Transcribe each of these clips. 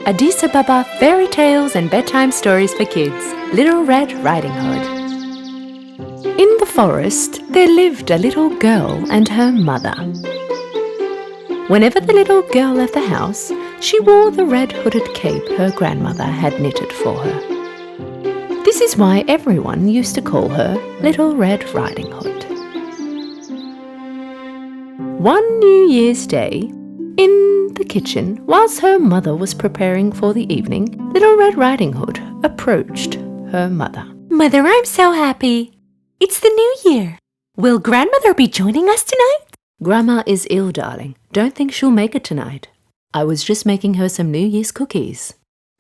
Addis Ababa Fairy Tales and Bedtime Stories for Kids, Little Red Riding Hood. In the forest, there lived a little girl and her mother. Whenever the little girl left the house, she wore the red hooded cape her grandmother had knitted for her. This is why everyone used to call her Little Red Riding Hood. One New Year's Day, in the kitchen, whilst her mother was preparing for the evening, Little Red Riding Hood approached her mother. Mother, I'm so happy. It's the new year. Will Grandmother be joining us tonight? Grandma is ill, darling. Don't think she'll make it tonight. I was just making her some New Year's cookies.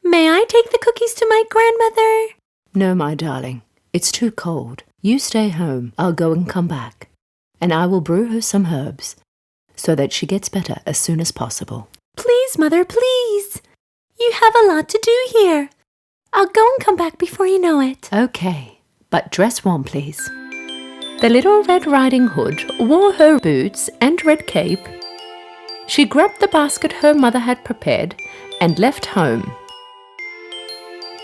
May I take the cookies to my grandmother? No, my darling. It's too cold. You stay home. I'll go and come back. And I will brew her some herbs so that she gets better as soon as possible. Please, Mother, please. You have a lot to do here. I'll go and come back before you know it. Okay, but dress warm, please. The Little Red Riding Hood wore her boots and red cape. She grabbed the basket her mother had prepared and left home.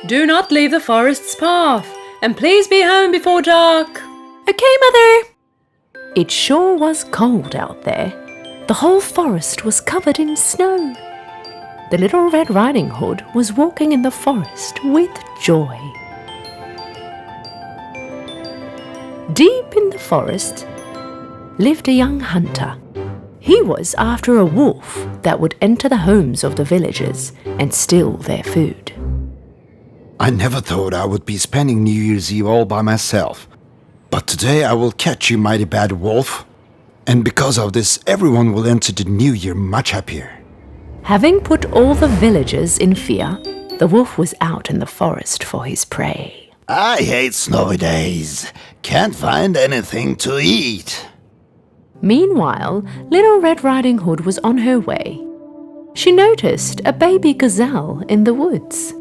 Do not leave the forest's path, and please be home before dark. Okay, Mother. It sure was cold out there. The whole forest was covered in snow. The Little Red Riding Hood was walking in the forest with joy. Deep in the forest lived a young hunter. He was after a wolf that would enter the homes of the villagers and steal their food. I never thought I would be spending New Year's Eve all by myself. But today I will catch you, mighty bad wolf. And because of this, everyone will enter the new year much happier. Having put all the villagers in fear, the wolf was out in the forest for his prey. I hate snowy days. Can't find anything to eat. Meanwhile, Little Red Riding Hood was on her way. She noticed a baby gazelle in the woods.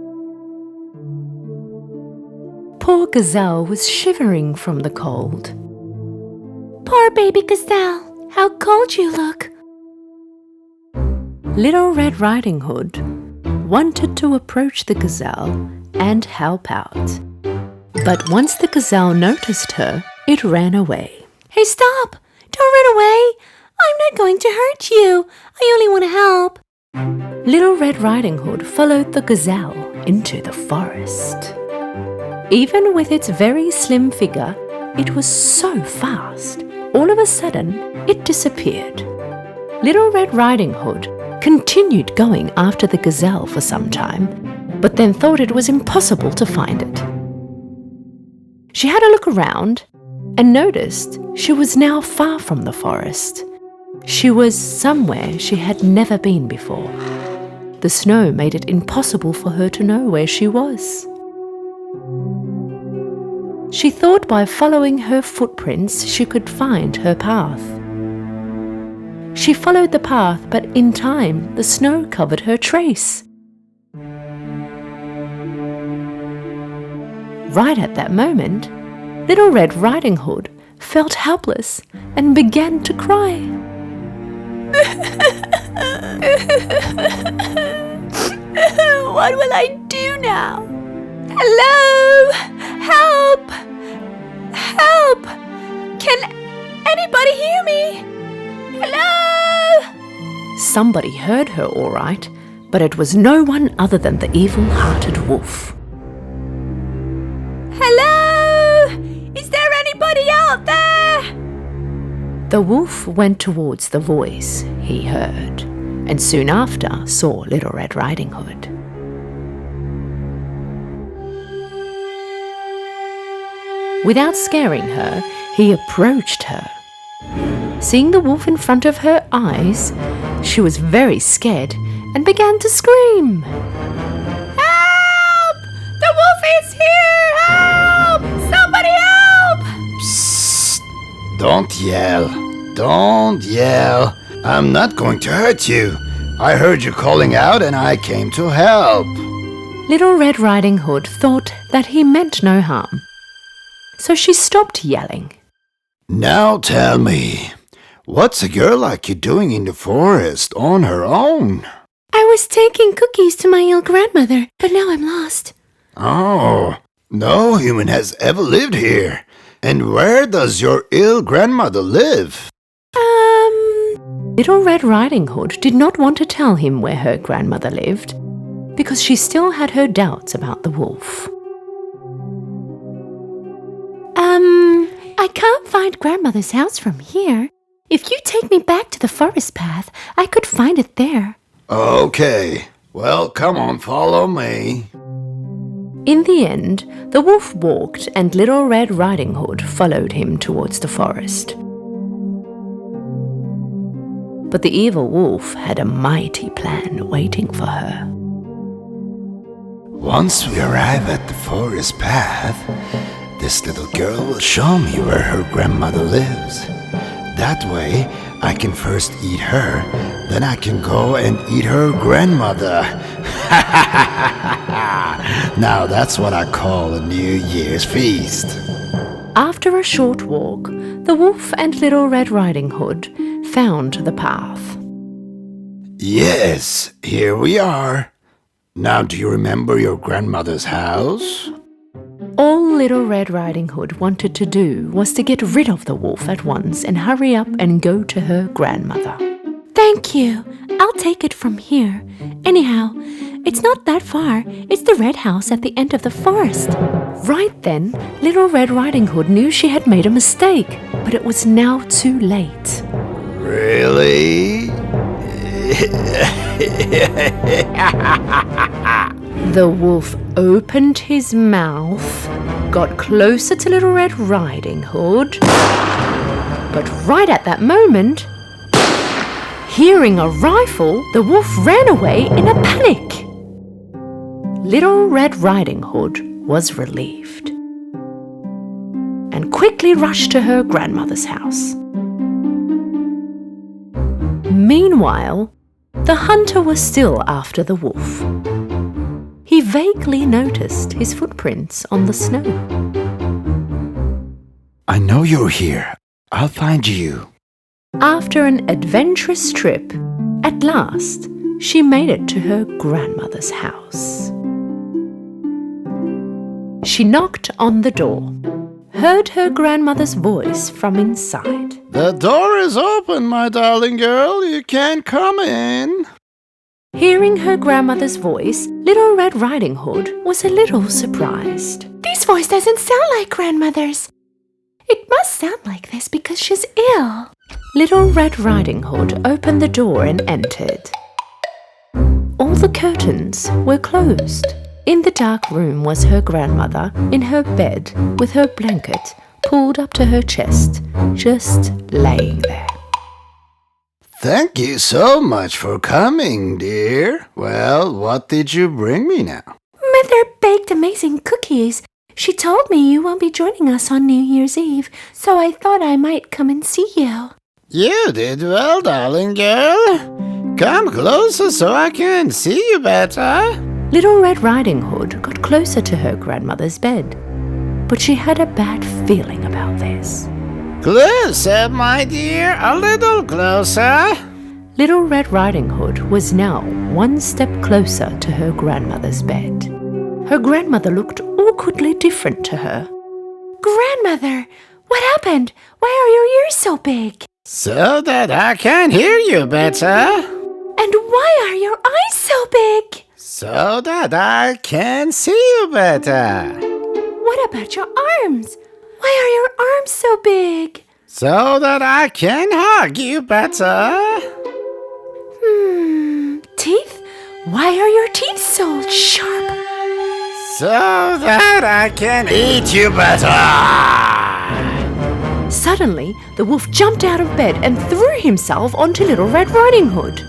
Poor gazelle was shivering from the cold. Poor baby gazelle, how cold you look. Little Red Riding Hood wanted to approach the gazelle and help out. But once the gazelle noticed her, it ran away. Hey, stop! Don't run away! I'm not going to hurt you. I only want to help. Little Red Riding Hood followed the gazelle into the forest. Even with its very slim figure, it was so fast. All of a sudden, it disappeared. Little Red Riding Hood continued going after the gazelle for some time, but then thought it was impossible to find it. She had a look around and noticed she was now far from the forest. She was somewhere she had never been before. The snow made it impossible for her to know where she was. She thought by following her footprints she could find her path. She followed the path, but in time the snow covered her trace. Right at that moment, Little Red Riding Hood felt helpless and began to cry. What will I do now? Hello! Help! Help! Can anybody hear me? Hello! Somebody heard her all right, but it was no one other than the evil-hearted wolf. Hello! Is there anybody out there? The wolf went towards the voice he heard, and soon after saw Little Red Riding Hood. Without scaring her, he approached her. Seeing the wolf in front of her eyes, she was very scared and began to scream. Help! The wolf is here! Help! Somebody help! Psst! Don't yell. Don't yell. I'm not going to hurt you. I heard you calling out and I came to help. Little Red Riding Hood thought that he meant no harm, so she stopped yelling. Now tell me, what's a girl like you doing in the forest on her own? I was taking cookies to my ill grandmother, but now I'm lost. Oh, no human has ever lived here. And where does your ill grandmother live? Little Red Riding Hood did not want to tell him where her grandmother lived, because she still had her doubts about the wolf. I can't find grandmother's house from here. If you take me back to the forest path, I could find it there. Okay, well, come on, follow me. In the end, the wolf walked and Little Red Riding Hood followed him towards the forest. But the evil wolf had a mighty plan waiting for her. Once we arrive at the forest path, this little girl will show me where her grandmother lives. That way, I can first eat her, then I can go and eat her grandmother. Now that's what I call a New Year's feast. After a short walk, the wolf and Little Red Riding Hood found the path. Yes, here we are. Now do you remember your grandmother's house? All Little Red Riding Hood wanted to do was to get rid of the wolf at once and hurry up and go to her grandmother. Thank you. I'll take it from here. Anyhow, it's not that far. It's the red house at the end of the forest. Right then, Little Red Riding Hood knew she had made a mistake, but it was now too late. Really? The wolf opened his mouth, got closer to Little Red Riding Hood, but right at that moment, hearing a rifle, the wolf ran away in a panic. Little Red Riding Hood was relieved and quickly rushed to her grandmother's house. Meanwhile, the hunter was still after the wolf. He vaguely noticed his footprints on the snow. I know you're here. I'll find you. After an adventurous trip, at last, she made it to her grandmother's house. She knocked on the door, heard her grandmother's voice from inside. The door is open, my darling girl. You can come in. Hearing her grandmother's voice, Little Red Riding Hood was a little surprised. This voice doesn't sound like grandmother's. It must sound like this because she's ill. Little Red Riding Hood opened the door and entered. All the curtains were closed. In the dark room was her grandmother in her bed with her blanket pulled up to her chest, just laying there. Thank you so much for coming, dear. Well, what did you bring me now? Mother baked amazing cookies. She told me you won't be joining us on New Year's Eve, so I thought I might come and see you. You did well, darling girl. Come closer so I can see you better. Little Red Riding Hood got closer to her grandmother's bed, but she had a bad feeling about this. Closer, my dear, a little closer. Little Red Riding Hood was now one step closer to her grandmother's bed. Her grandmother looked awkwardly different to her. Grandmother, what happened? Why are your ears so big? So that I can hear you better. And why are your eyes so big? So that I can see you better. What about your arms? Why are your arms so big? So that I can hug you better. Teeth? Why are your teeth so sharp? So that I can eat you better. Suddenly, the wolf jumped out of bed and threw himself onto Little Red Riding Hood.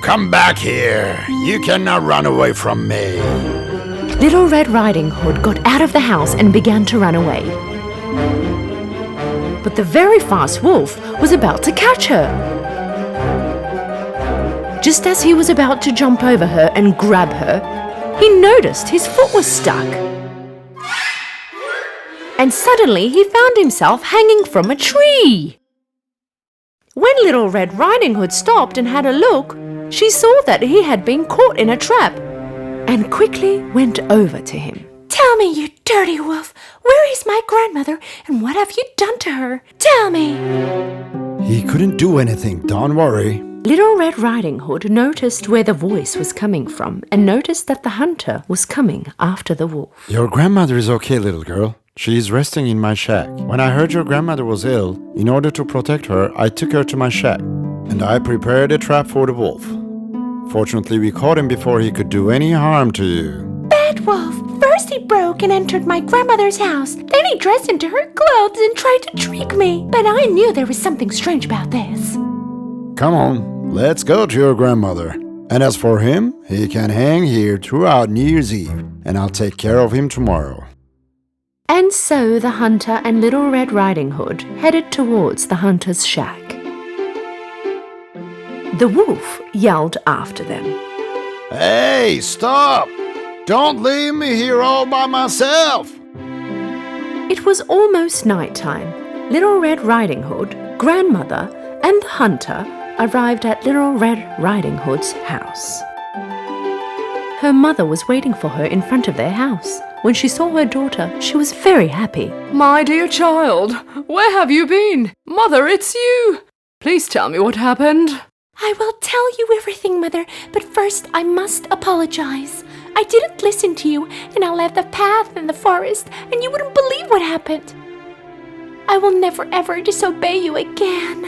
Come back here. You cannot run away from me. Little Red Riding Hood got out of the house and began to run away. But the very fast wolf was about to catch her. Just as he was about to jump over her and grab her, he noticed his foot was stuck. And suddenly he found himself hanging from a tree. When Little Red Riding Hood stopped and had a look, she saw that he had been caught in a trap and quickly went over to him. Tell me, you dirty wolf, where is my grandmother and what have you done to her? Tell me. He couldn't do anything, don't worry. Little Red Riding Hood noticed where the voice was coming from and noticed that the hunter was coming after the wolf. Your grandmother is okay, little girl. She is resting in my shack. When I heard your grandmother was ill, in order to protect her, I took her to my shack, and I prepared a trap for the wolf. Fortunately, we caught him before he could do any harm to you. Bad wolf. First he broke and entered my grandmother's house. Then he dressed into her clothes and tried to trick me. But I knew there was something strange about this. Come on, let's go to your grandmother. And as for him, he can hang here throughout New Year's Eve, and I'll take care of him tomorrow. And so the hunter and Little Red Riding Hood headed towards the hunter's shack. The wolf yelled after them. Hey, stop! Don't leave me here all by myself! It was almost night time. Little Red Riding Hood, grandmother, and the hunter arrived at Little Red Riding Hood's house. Her mother was waiting for her in front of their house. When she saw her daughter, she was very happy. My dear child, where have you been? Mother, it's you! Please tell me what happened. I will tell you everything, Mother, but first I must apologize. I didn't listen to you, and I left the path in the forest, and you wouldn't believe what happened. I will never ever disobey you again.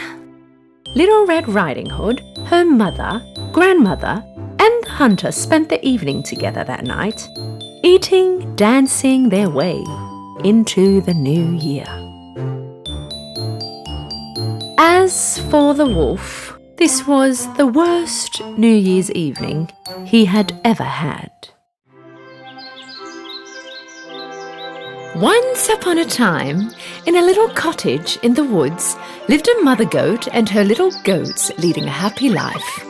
Little Red Riding Hood, her mother, grandmother, and the hunter spent the evening together that night, eating, dancing their way into the new year. As for the wolf, this was the worst New Year's evening he had ever had. Once upon a time, in a little cottage in the woods, lived a mother goat and her little goats leading a happy life.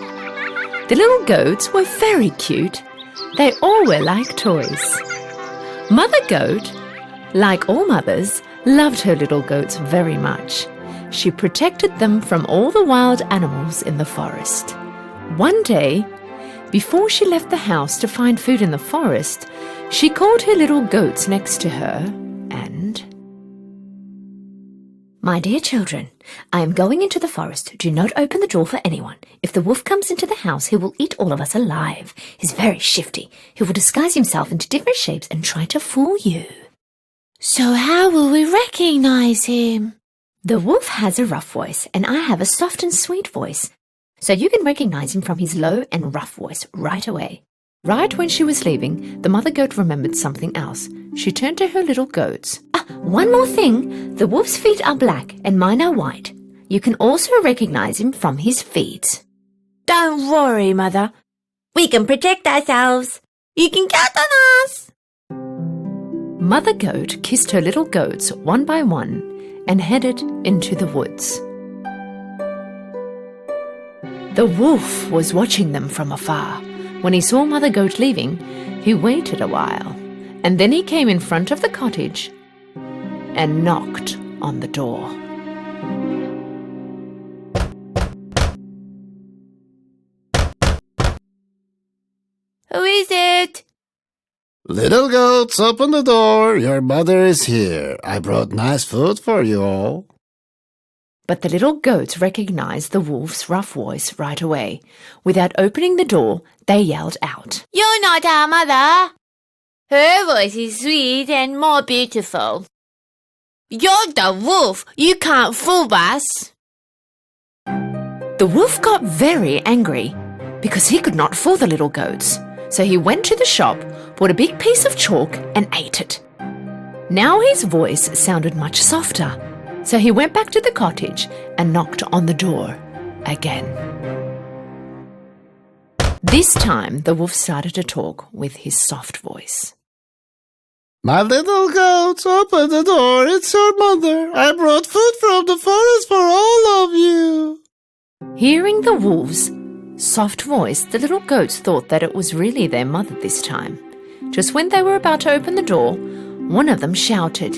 The little goats were very cute. They all were like toys. Mother goat, like all mothers, loved her little goats very much. She protected them from all the wild animals in the forest. One day, before she left the house to find food in the forest, she called her little goats next to her and... My dear children, I am going into the forest. Do not open the door for anyone. If the wolf comes into the house, he will eat all of us alive. He's very shifty. He will disguise himself into different shapes and try to fool you. So how will we recognize him? The wolf has a rough voice, and I have a soft and sweet voice. So you can recognize him from his low and rough voice right away. Right when she was leaving, the mother goat remembered something else. She turned to her little goats. One more thing. The wolf's feet are black and mine are white. You can also recognize him from his feet. Don't worry, Mother. We can protect ourselves. You can count on us. Mother goat kissed her little goats one by one and headed into the woods. The wolf was watching them from afar. When he saw Mother Goat leaving, he waited a while, and then he came in front of the cottage and knocked on the door. Who is it? Little goats, open the door. Your mother is here. I brought nice food for you all. But the little goats recognized the wolf's rough voice right away. Without opening the door, they yelled out, You're not our mother. Her voice is sweet and more beautiful. You're the wolf. You can't fool us. The wolf got very angry because he could not fool the little goats. So he went to the shop, bought a big piece of chalk and ate it. Now his voice sounded much softer. So he went back to the cottage and knocked on the door again. This time, the wolf started to talk with his soft voice. My little goats, open the door. It's your mother. I brought food from the forest for all of you. Hearing the wolf's soft voice, the little goats thought that it was really their mother this time. Just when they were about to open the door, one of them shouted,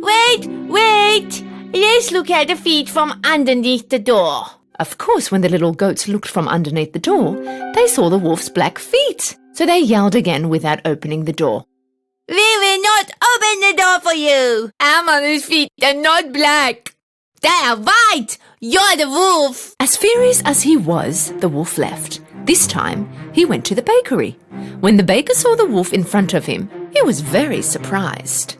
Wait! Let's look at the feet from underneath the door. Of course, when the little goats looked from underneath the door, they saw the wolf's black feet. So they yelled again without opening the door. We will not open the door for you. Our mother's feet are not black. They are white. You're the wolf. As furious as he was, the wolf left. This time, he went to the bakery. When the baker saw the wolf in front of him, he was very surprised.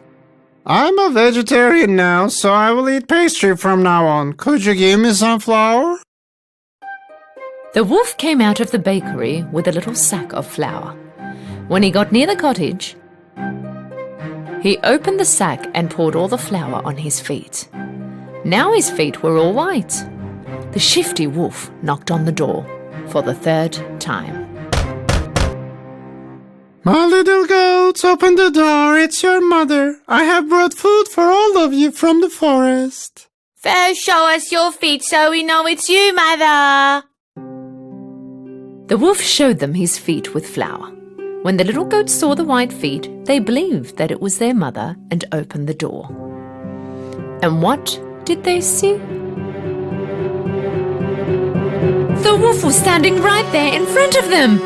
I'm a vegetarian now, so I will eat pastry from now on. Could you give me some flour? The wolf came out of the bakery with a little sack of flour. When he got near the cottage, he opened the sack and poured all the flour on his feet. Now his feet were all white. The shifty wolf knocked on the door for the third time. My little goats, open the door. It's your mother. I have brought food for all of you from the forest. First show us your feet so we know it's you, Mother. The wolf showed them his feet with flour. When the little goats saw the white feet, they believed that it was their mother and opened the door. And what did they see? The wolf was standing right there in front of them.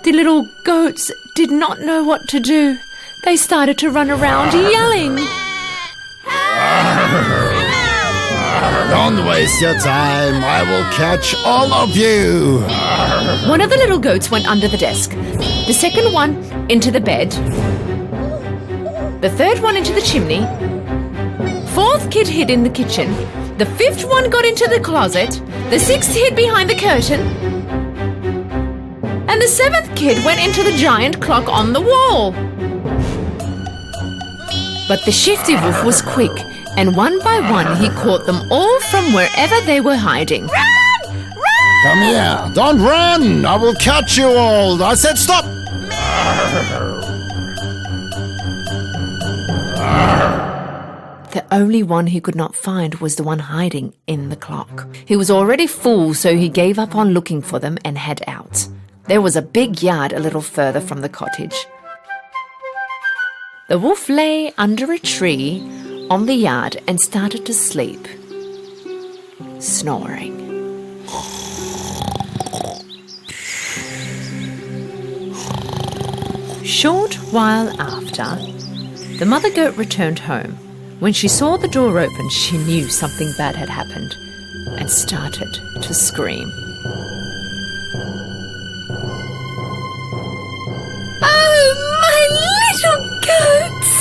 The little goats did not know what to do. They started to run around yelling. Don't waste your time. I will catch all of you. One of the little goats went under the desk. The second one into the bed. The third one into the chimney. Fourth kid hid in the kitchen. The fifth one got into the closet. The sixth hid behind the curtain. And the seventh kid went into the giant clock on the wall. But the shifty wolf was quick, and one by one he caught them all from wherever they were hiding. Come here. Don't run. I will catch you all. I said stop. The only one he could not find was the one hiding in the clock. He was already full, so he gave up on looking for them and head out. There was a big yard a little further from the cottage. The wolf lay under a tree on the yard and started to sleep, snoring. Short while after, the mother goat returned home. When she saw the door open, she knew something bad had happened and started to scream. Oh, my little goats!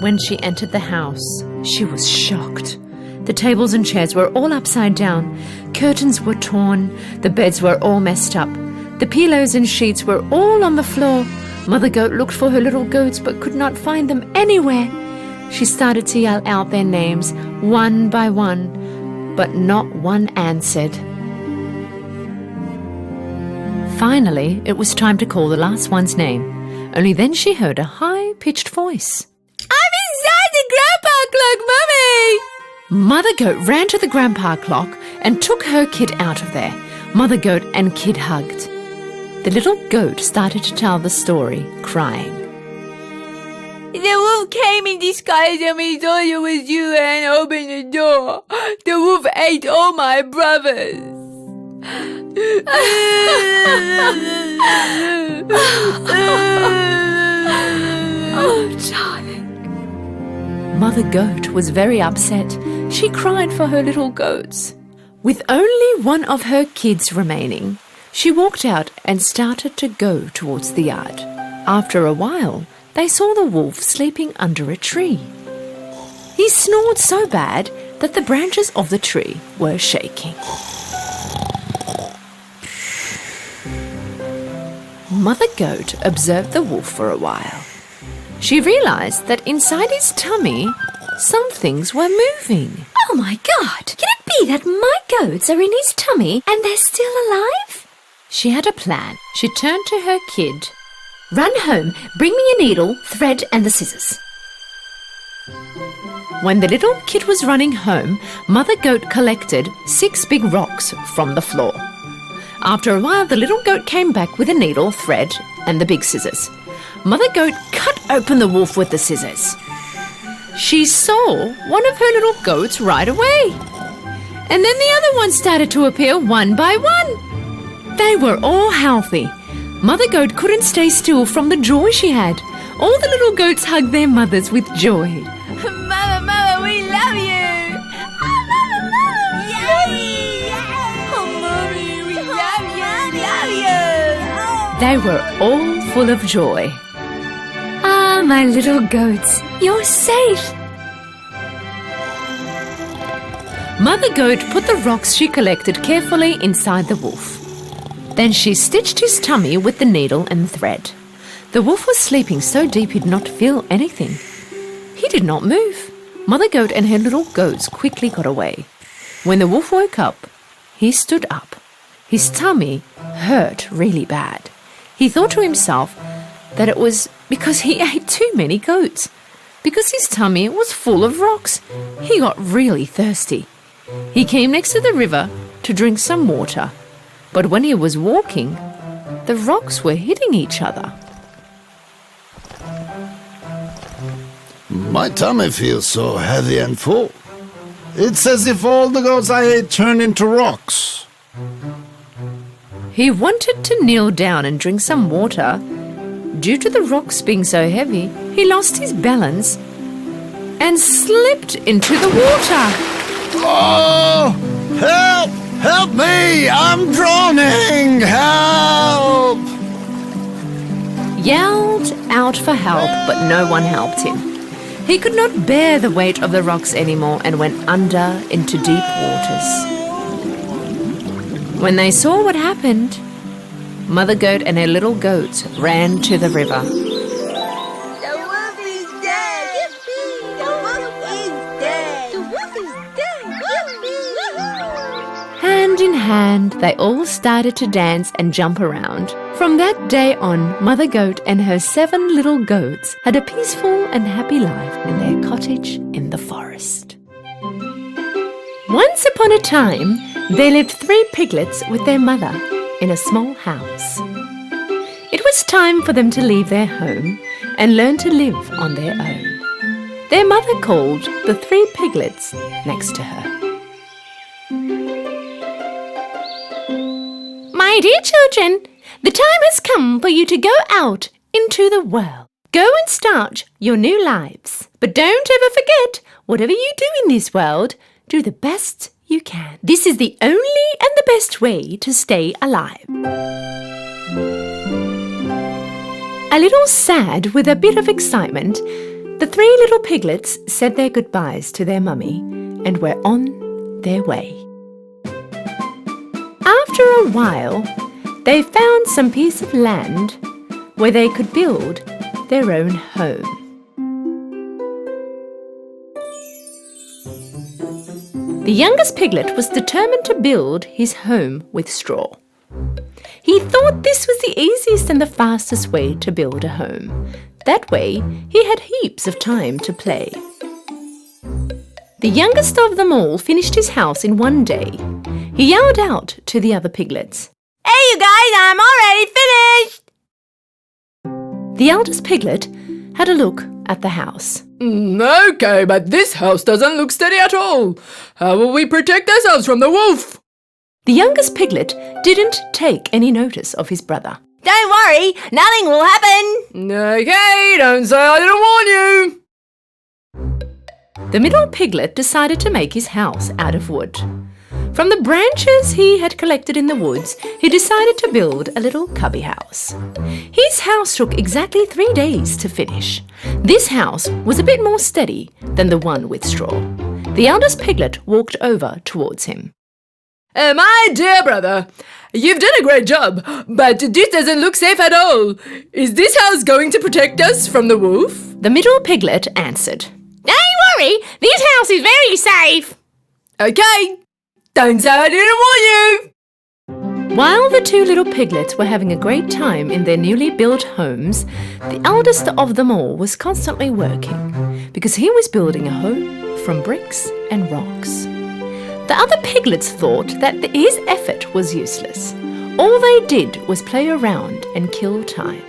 When she entered the house, she was shocked. The tables and chairs were all upside down. Curtains were torn. The beds were all messed up. The pillows and sheets were all on the floor. Mother Goat looked for her little goats but could not find them anywhere. She started to yell out their names one by one, but not one answered. Finally, it was time to call the last one's name. Only then she heard a high-pitched voice. I'm inside the grandpa clock, Mummy! Mother Goat ran to the grandpa clock and took her kid out of there. Mother Goat and kid hugged. The little goat started to tell the story, crying. The wolf came in disguise and we thought it was you and opened the door. The wolf ate all my brothers. Oh, darling. Mother Goat was very upset. She cried for her little goats. With only one of her kids remaining, she walked out and started to go towards the yard. After a while, they saw the wolf sleeping under a tree. He snored so bad that the branches of the tree were shaking. Mother Goat observed the wolf for a while. She realized that inside his tummy, some things were moving. Oh my God! Can it be that my goats are in his tummy and they're still alive? She had a plan. She turned to her kid. Run home, bring me a needle, thread and the scissors. When the little kid was running home, Mother Goat collected 6 big rocks from the floor. After a while, the little goat came back with a needle, thread and the big scissors. Mother Goat cut open the wolf with the scissors. She saw one of her little goats right away. And then the other ones started to appear one by one. They were all healthy. Mother Goat couldn't stay still from the joy she had. All the little goats hugged their mothers with joy. Mama, we love you! Oh, Mama! Yummy! Oh, Mommy, we love you! They were all full of joy. Ah, my little goats, you're safe! Mother Goat put the rocks she collected carefully inside the wolf. Then she stitched his tummy with the needle and thread. The wolf was sleeping so deep he'd not feel anything. He did not move. Mother Goat and her little goats quickly got away. When the wolf woke up, he stood up. His tummy hurt really bad. He thought to himself that it was because he ate too many goats. Because his tummy was full of rocks, he got really thirsty. He came next to the river to drink some water. But when he was walking, the rocks were hitting each other. My tummy feels so heavy and full. It's as if all the goats I ate turned into rocks. He wanted to kneel down and drink some water. Due to the rocks being so heavy, he lost his balance and slipped into the water. Oh! Help! Help me! I'm drowning! Help! Yelled out for help, but no one helped him. He could not bear the weight of the rocks anymore and went under into deep waters. When they saw what happened, Mother Goat and her little goats ran to the river. The wolf is dead! Yippee! The wolf is dead! The wolf is dead! Yippee! Hand in hand, they all started to dance and jump around. From that day on, Mother Goat and her 7 little goats had a peaceful and happy life in their cottage in the forest. Once upon a time, there lived 3 piglets with their mother in a small house. It was time for them to leave their home and learn to live on their own. Their mother called the 3 piglets next to her. My dear children, the time has come for you to go out into the world. Go and start your new lives. But don't ever forget, whatever you do in this world, do the best you can. This is the only and the best way to stay alive. A little sad with a bit of excitement, the 3 little piglets said their goodbyes to their mummy and were on their way. After a while, they found some piece of land where they could build their own home. The youngest piglet was determined to build his home with straw. He thought this was the easiest and the fastest way to build a home. That way, he had heaps of time to play. The youngest of them all finished his house in one day. He yelled out to the other piglets, Hey you guys, I'm already finished! The eldest piglet had a look at the house. Okay, but this house doesn't look steady at all. How will we protect ourselves from the wolf? The youngest piglet didn't take any notice of his brother. Don't worry, nothing will happen! Okay, don't say I didn't warn you. The middle piglet decided to make his house out of wood. From the branches he had collected in the woods, he decided to build a little cubby house. His house took exactly 3 days to finish. This house was a bit more steady than the one with straw. The eldest piglet walked over towards him. My dear brother, you've done a great job, but this doesn't look safe at all. Is this house going to protect us from the wolf? The middle piglet answered, Don't worry, this house is very safe! Okay, don't say I didn't warn you. While the 2 little piglets were having a great time in their newly built homes, the eldest of them all was constantly working because he was building a home from bricks and rocks. The other piglets thought that his effort was useless. All they did was play around and kill time.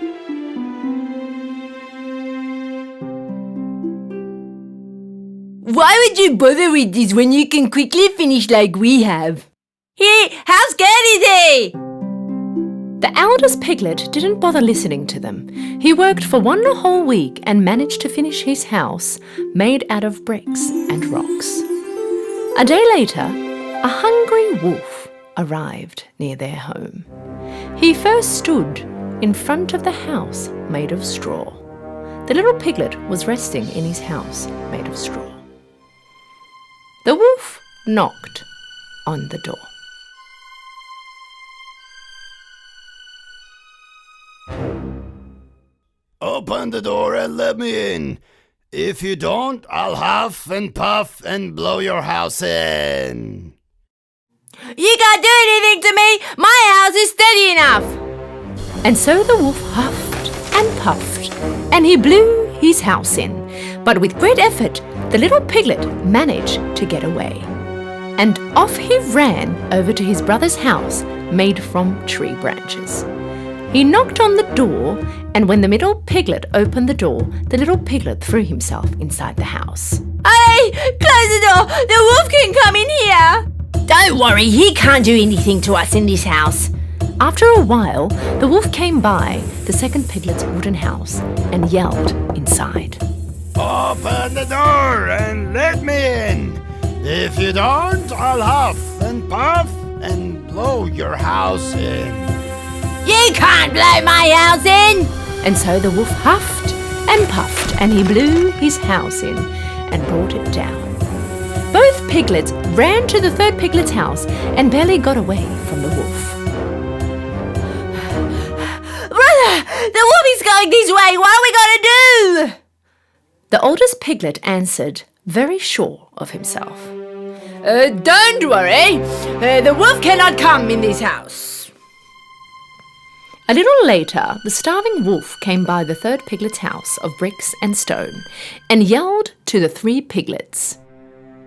Why would you bother with this when you can quickly finish like we have? How scared is he? The eldest Piglet didn't bother listening to them. He worked for 1 whole week and managed to finish his house made out of bricks and rocks. A day later, a hungry wolf arrived near their home. He first stood in front of the house made of straw. The little piglet was resting in his house made of straw. The wolf knocked on the door. Open the door and let me in. If you don't, I'll huff and puff and blow your house in. You can't do anything to me! My house is steady enough! And so the wolf huffed and puffed, and he blew his house in. But with great effort, the little piglet managed to get away. And off he ran over to his brother's house made from tree branches. He knocked on the door, and when the middle piglet opened the door, the little piglet threw himself inside the house. Hey! Close the door! The wolf can come in here! Don't worry, he can't do anything to us in this house. After a while, the wolf came by the second piglet's wooden house and yelled inside. Open the door and let me in. If you don't, I'll huff and puff and blow your house in. You can't blow my house in! And so the wolf huffed and puffed, and he blew his house in and brought it down. Both piglets ran to the third piglet's house and barely got away from the wolf. Brother, the wolf is going this way. What are we going to do? The oldest piglet answered, very sure of himself. Don't worry. The wolf cannot come in this house. A little later, the starving wolf came by the third piglet's house of bricks and stone and yelled to the 3 piglets.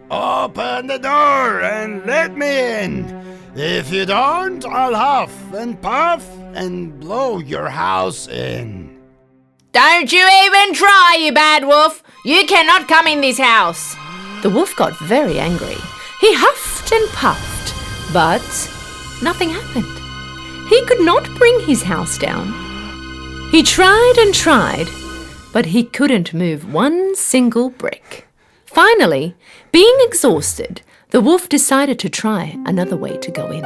Open the door and let me in. If you don't, I'll huff and puff and blow your house in. Don't you even try, you bad wolf. You cannot come in this house. The wolf got very angry. He huffed and puffed, but nothing happened. He could not bring his house down. He tried and tried, but he couldn't move one single brick. Finally, being exhausted, the wolf decided to try another way to go in.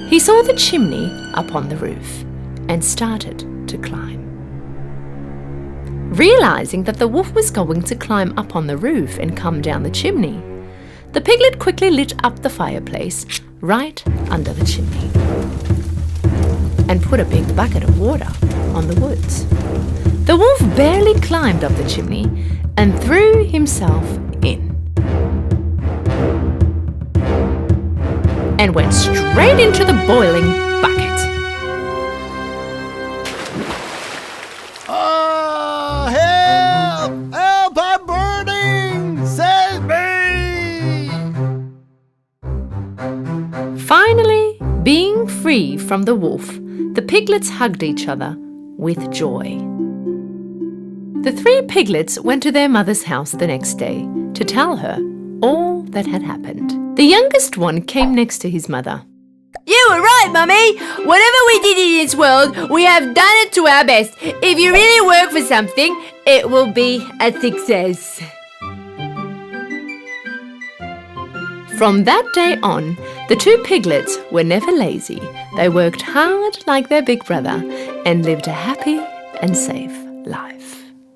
He saw the chimney up on the roof and started to climb. Realizing that the wolf was going to climb up on the roof and come down the chimney, the piglet quickly lit up the fireplace right under the chimney and put a big bucket of water on the wood. The wolf barely climbed up the chimney and threw himself in and went straight into the boiling bucket. Help! Help! I'm burning! Save me! Finally, being free from the wolf, the piglets hugged each other with joy. The 3 piglets went to their mother's house the next day to tell her all that had happened. The youngest one came next to his mother. You were right, Mummy. Whatever we did in this world, we have done it to our best. If you really work for something, it will be a success. From that day on, the 2 piglets were never lazy. They worked hard like their big brother and lived a happy and safe life.